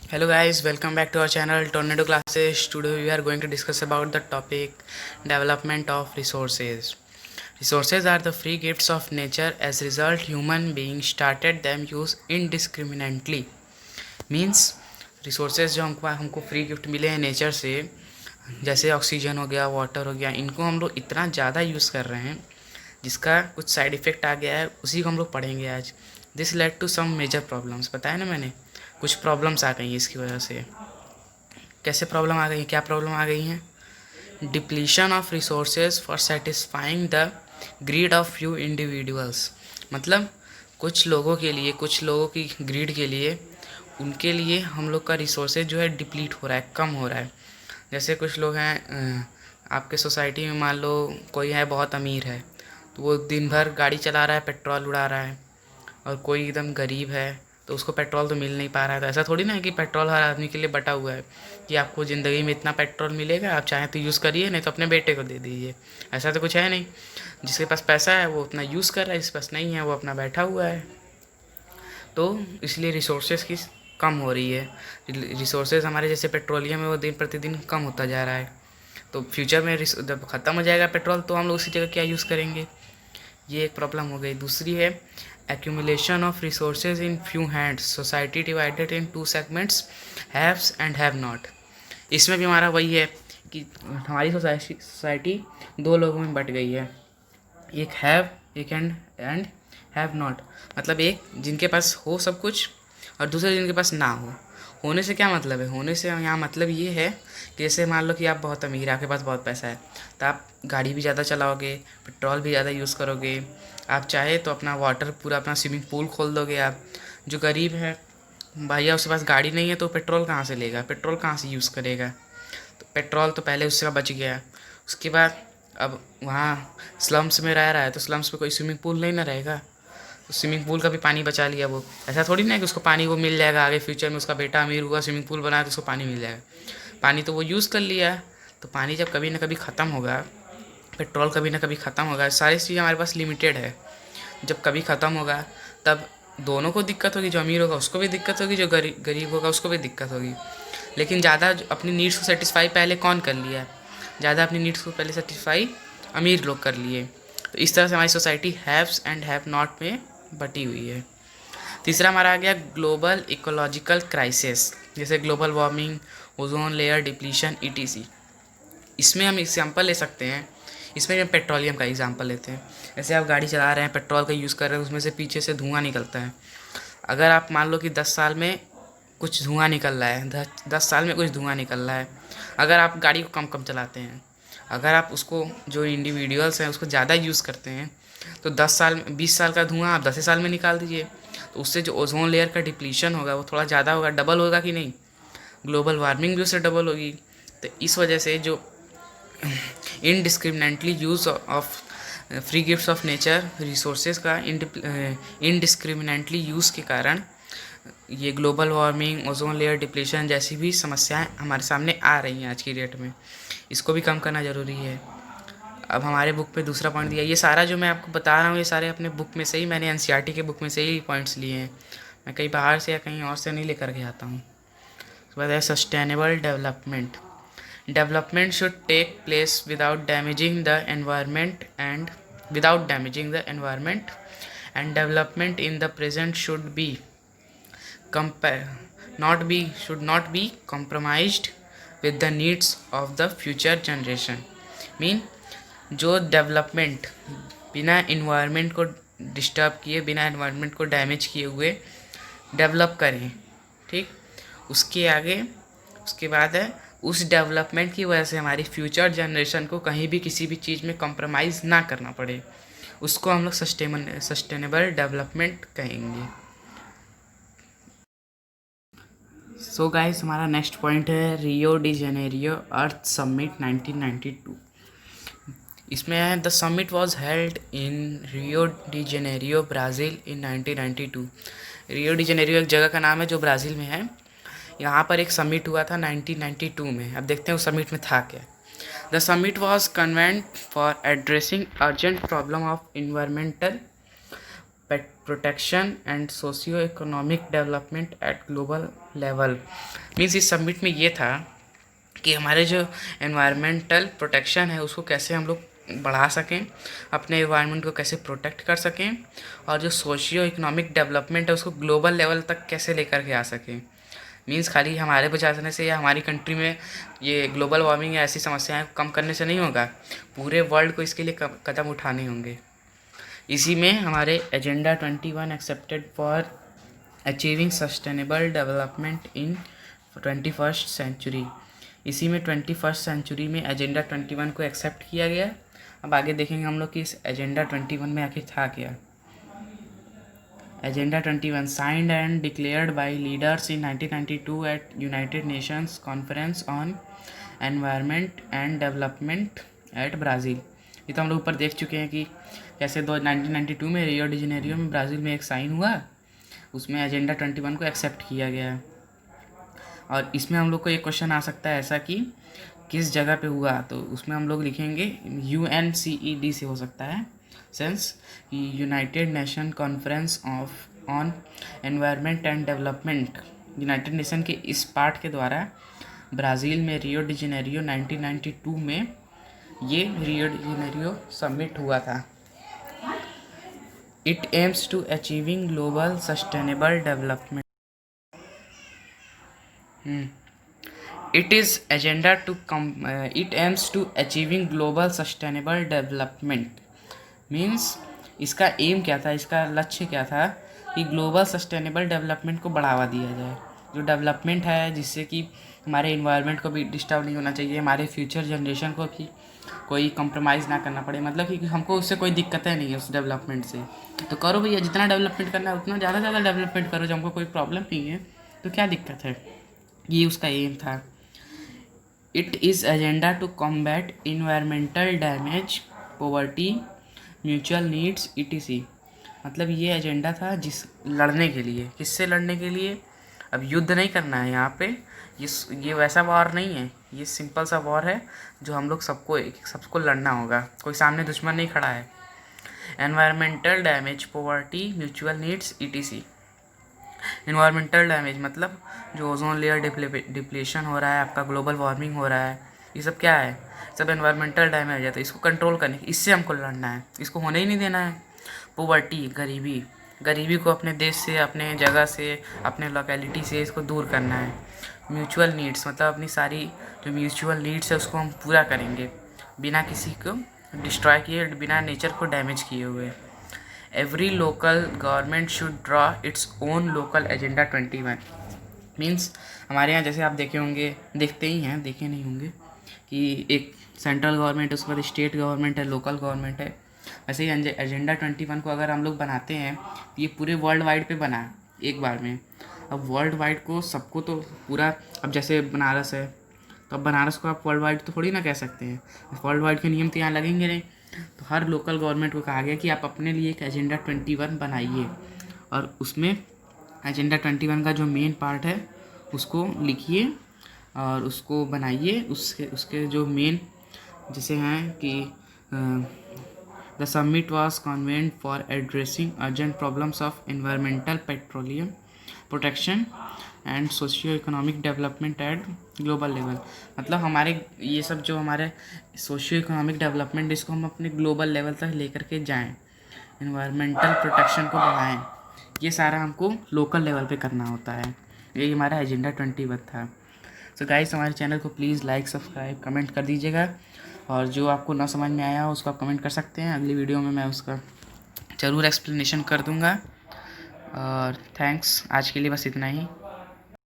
Hello guys, welcome back to our channel Tornado Classes. Today we are going to discuss about the topic development of resources. Resources are the free gifts of nature. As result, human beings started them use indiscriminately. Means resources जो हमको free gift मिले हैं nature से, जैसे oxygen हो गया, water हो गया, इनको हम लोग इतना ज़्यादा यूज़ कर रहे हैं जिसका कुछ साइड इफ़ेक्ट आ गया है, उसी को हम लोग पढ़ेंगे आज। This led to some major problems, बताया ना मैंने, कुछ प्रॉब्लम्स आ गई हैं इसकी वजह से। कैसे प्रॉब्लम आ गई, क्या प्रॉब्लम आ गई हैं? Depletion of resources for satisfying the greed of few individuals. मतलब कुछ लोगों के लिए, कुछ लोगों की ग्रीड के लिए, उनके लिए हम लोग का रिसोर्सेज जो है डिप्लीट हो रहा है, कम हो रहा है। जैसे कुछ लोग हैं आपके सोसाइटी में, मान लो कोई है बहुत अमीर है, तो वो दिन भर गाड़ी चला रहा है, पेट्रोल उड़ा रहा है, और कोई एकदम गरीब है तो उसको पेट्रोल तो मिल नहीं पा रहा है। तो ऐसा थोड़ी ना है कि पेट्रोल हर आदमी के लिए बटा हुआ है कि आपको ज़िंदगी में इतना पेट्रोल मिलेगा, आप चाहें तो यूज़ करिए, नहीं तो अपने बेटे को दे दीजिए। ऐसा तो कुछ है नहीं। जिसके पास पैसा है वो उतना यूज़ कर रहा है, जिसके पास नहीं है वो अपना बैठा हुआ है। तो इसलिए रिसोर्सेज की कम हो रही है। रिसोर्सेज हमारे जैसे पेट्रोलियम है वो दिन प्रतिदिन कम होता जा रहा है। तो फ्यूचर में जब ख़त्म हो जाएगा पेट्रोल तो हम लोग उसी जगह क्या यूज़ करेंगे। ये एक प्रॉब्लम हो गई। दूसरी है accumulation of resources in few hands, society divided in two segments, haves and have not। इसमें भी हमारा वही है कि हमारी सोसाइटी दो लोगों में बट गई है, एक हैव, एक एंड हैव नॉट। मतलब एक जिनके पास हो सब कुछ और दूसरे जिनके पास ना हो। होने से क्या मतलब है? होने से यहाँ मतलब ये है कि जैसे मान लो कि आप बहुत अमीर है, आपके पास बहुत पैसा है, तो आप गाड़ी भी ज़्यादा चलाओगे, पेट्रोल भी ज़्यादा यूज़ करोगे। आप चाहे तो अपना वाटर पूरा अपना स्विमिंग पूल खोल दोगे। आप जो गरीब है भैया, उसके पास गाड़ी नहीं है तो पेट्रोल कहाँ से लेगा, पेट्रोल कहाँ से यूज़ करेगा? तो पेट्रोल तो पहले उससे बच गया। उसके बाद अब वहाँ स्लम्स में रह रहा है तो स्लम्स में कोई स्विमिंग पूल नहीं ना रहेगा, तो स्विमिंग पूल का भी पानी बचा लिया वो। ऐसा थोड़ी ना है कि उसको पानी वो मिल जाएगा आगे फ्यूचर में, उसका बेटा अमीर हुआ, स्विमिंग पूल बनाया तो उसको पानी मिल जाएगा। पानी तो वो यूज़ कर लिया। तो पानी जब कभी ना कभी ख़त्म होगा, पेट्रोल कभी ना कभी ख़त्म होगा, सारी चीज़ें हमारे पास लिमिटेड है। जब कभी ख़त्म होगा तब दोनों को दिक्कत होगी, जो अमीर होगा उसको भी दिक्कत होगी, जो गरीब होगा उसको भी दिक्कत होगी। लेकिन ज़्यादा अपनी नीड्स को सेटिस्फाई पहले कौन कर लिया? ज़्यादा अपनी नीड्स को पहले सेटिस्फाई अमीर लोग कर लिए। तो इस तरह से हमारी society haves and have not में बटी हुई है। तीसरा हमारा आ गया ग्लोबल इकोलॉजिकल क्राइसिस, जैसे global warming, ozone layer depletion, etc. इसमें हम एग्जांपल ले सकते हैं। इसमें हम पेट्रोलियम का एग्जांपल लेते हैं। जैसे आप गाड़ी चला रहे हैं, पेट्रोल का यूज़ कर रहे हैं, उसमें से पीछे से धुआं निकलता है। अगर आप मान लो कि 10 साल में कुछ धुआं निकल रहा है, 10 साल में कुछ धुआं निकल रहा है, अगर आप गाड़ी को कम कम चलाते हैं, अगर आप उसको जो इंडिविजुअल्स हैं उसको ज़्यादा यूज़ करते हैं, तो 10 साल 20 साल का धुआं आप 10 साल में निकाल दीजिए। तो उससे जो ओजोन लेयर का डिप्लीशन होगा वो थोड़ा ज़्यादा होगा, डबल होगा कि नहीं? ग्लोबल वार्मिंग भी उससे डबल होगी। तो इस वजह से जो indiscriminately use of free gifts of nature resources का इनडिस्क्रिमिनेटली यूज़ के कारण ये global warming, ozone layer depletion जैसी भी समस्याएं हमारे सामने आ रही हैं आज की डेट में। इसको भी कम करना ज़रूरी है। अब हमारे बुक पे दूसरा पॉइंट दिया, ये सारा जो मैं आपको बता रहा हूँ ये सारे अपने बुक में से ही, मैंने एनसीईआरटी के बुक में से ही पॉइंट्स लिए हैं। मैं कहीं बाहर से या कहीं और से नहीं लेकर के आता हूँ। उसके बाद है sustainable development. Development should take place without damaging the environment and development in the present should not be compromised with the needs of the future generation। Mean जो डेवलपमेंट बिना इन्वायरमेंट को डिस्टर्ब किए, बिना इन्वायरमेंट को damage किए हुए develop करें, ठीक। उसके आगे उसके बाद है उस डेवलपमेंट की वजह से हमारी फ्यूचर जनरेशन को कहीं भी किसी भी चीज़ में कॉम्प्रोमाइज़ ना करना पड़े, उसको हम लोग सस्टेनेबल डेवलपमेंट कहेंगे। सो गाइस, हमारा नेक्स्ट पॉइंट है रियो डी जेनेरियो अर्थ समिट 1992। इसमें है the summit was held in Rio de Janeiro Brazil in 1992। Rio de Janeiro एक जगह का नाम है जो ब्राज़ील में है। यहाँ पर एक समिट हुआ था 1992 में। अब देखते हैं उस समिट में था क्या। The summit was convent for addressing urgent problem of environmental protection and socio economic development at global level. Means इस सबमिट में ये था कि हमारे जो एनवायरमेंटल प्रोटेक्शन है उसको कैसे हम लोग बढ़ा सकें, अपने एनवायरनमेंट को कैसे प्रोटेक्ट कर सकें, और जो सोशियो इकोनॉमिक डेवलपमेंट है उसको ग्लोबल लेवल तक कैसे लेकर के आ सकें। मीन्स खाली हमारे बचाने से या हमारी कंट्री में ये ग्लोबल वार्मिंग या ऐसी समस्याएं कम करने से नहीं होगा, पूरे वर्ल्ड को इसके लिए कदम उठाने होंगे। इसी में हमारे agenda 21 accepted for achieving sustainable development in 21st century, इसी में 21st सेंचुरी में एजेंडा 21 को एक्सेप्ट किया गया। अब आगे देखेंगे हम लोग कि इस एजेंडा 21 में आखिर था क्या। Agenda 21 signed and declared by leaders in 1992 at United Nations conference on environment and development at Brazil. ये तो हम लोग ऊपर देख चुके हैं कि कैसे 1992 में रियो डी जेनेरियो में ब्राज़ील में एक साइन हुआ, उसमें एजेंडा 21 को एक्सेप्ट किया गया। और इसमें हम लोग को एक क्वेश्चन आ सकता है ऐसा कि किस जगह पे हुआ, तो उसमें हम लोग लिखेंगे UNCED से हो सकता है, sense United nation conference of on environment and development. United nation के इस पार्ट के द्वारा ब्राज़ील में रियो डी जेनेरियो 1992 में ये रियो डी जेनेरियो समिट हुआ था। It aims to achieving global sustainable development. It aims to achieving global sustainable development। Means इसका एम क्या था, इसका लक्ष्य क्या था कि ग्लोबल सस्टेनेबल डेवलपमेंट को बढ़ावा दिया जाए। जो डेवलपमेंट है जिससे कि हमारे इन्वायरमेंट को भी डिस्टर्ब नहीं होना चाहिए, हमारे फ्यूचर जनरेशन को भी कोई कंप्रोमाइज़ ना करना पड़े, मतलब कि हमको उससे कोई दिक्कतें नहीं है उस डेवलपमेंट से। तो करो भैया, जितना डेवलपमेंट करना है उतना ज़्यादा डेवलपमेंट करो, जब हमको कोई प्रॉब्लम नहीं है तो क्या दिक्कत है। ये उसका एम था। It is agenda to combat environmental damage, poverty, mutual needs ETC। मतलब ये एजेंडा था जिस लड़ने के लिए, किससे लड़ने के लिए, अब युद्ध नहीं करना है यहाँ पे, ये वैसा वॉर नहीं है, ये सिंपल सा वॉर है जो हम लोग सबको लड़ना होगा, कोई सामने दुश्मन नहीं खड़ा है। Environmental damage, poverty, mutual needs ETC। Environmental damage मतलब जो ओजोन लेयर डिप्लेशन हो रहा है, आपका ग्लोबल वार्मिंग हो रहा है, ये सब क्या है, सब एनवायरमेंटल डैमेज है। तो इसको कंट्रोल करने, इससे हमको लड़ना है, इसको होने ही नहीं देना है। पॉवर्टी, गरीबी को अपने देश से, अपने जगह से, अपने लोकेलिटी से इसको दूर करना है। म्यूचुअल नीड्स मतलब अपनी सारी जो म्यूचुअल नीड्स है उसको हम पूरा करेंगे बिना किसी को डिस्ट्रॉय किए, बिना नेचर को डैमेज किए हुए। Every local government should draw its own local agenda 21। Means हमारे यहाँ जैसे आप देखे होंगे, देखते ही हैं, देखे नहीं होंगे कि एक सेंट्रल गवर्नमेंट है, उसके बाद स्टेट गवर्नमेंट है, लोकल गवर्नमेंट है। वैसे ही एजेंडा 21 को अगर हम लोग बनाते हैं तो ये पूरे वर्ल्ड वाइड पे बना है एक बार में। अब वर्ल्ड वाइड को सबको तो पूरा, अब जैसे बनारस है तो अब बनारस को आप वर्ल्ड वाइड तो थोड़ी ना कह सकते हैं, वर्ल्ड वाइड के नियम तो यहाँ लगेंगे नहीं। तो हर लोकल गवर्नमेंट को कहा गया कि आप अपने लिए एक एजेंडा 21 बनाइए, और उसमें एजेंडा 21 का जो मेन पार्ट है उसको लिखिए और उसको बनाइए। उसके जो मेन जैसे हैं कि the summit was convent for addressing urgent problems of environmental, petroleum protection and socio economic development at global level. मतलब हमारे ये सब जो हमारे सोशियो इकोनॉमिक डेवलपमेंट, इसको हम अपने ग्लोबल लेवल तक लेकर के जाएं, एनवायरमेंटल प्रोटेक्शन को बढ़ाएं, ये सारा हमको लोकल लेवल पे करना होता है। यही हमारा एजेंडा 21 था। सो गाइस, हमारे चैनल को प्लीज़ लाइक, सब्सक्राइब, कमेंट कर दीजिएगा, और जो आपको ना समझ में आया हो उसको आप कमेंट कर सकते हैं। अगली वीडियो में मैं उसका ज़रूर एक्सप्लेनेशन कर दूँगा। और थैंक्स, आज के लिए बस इतना ही।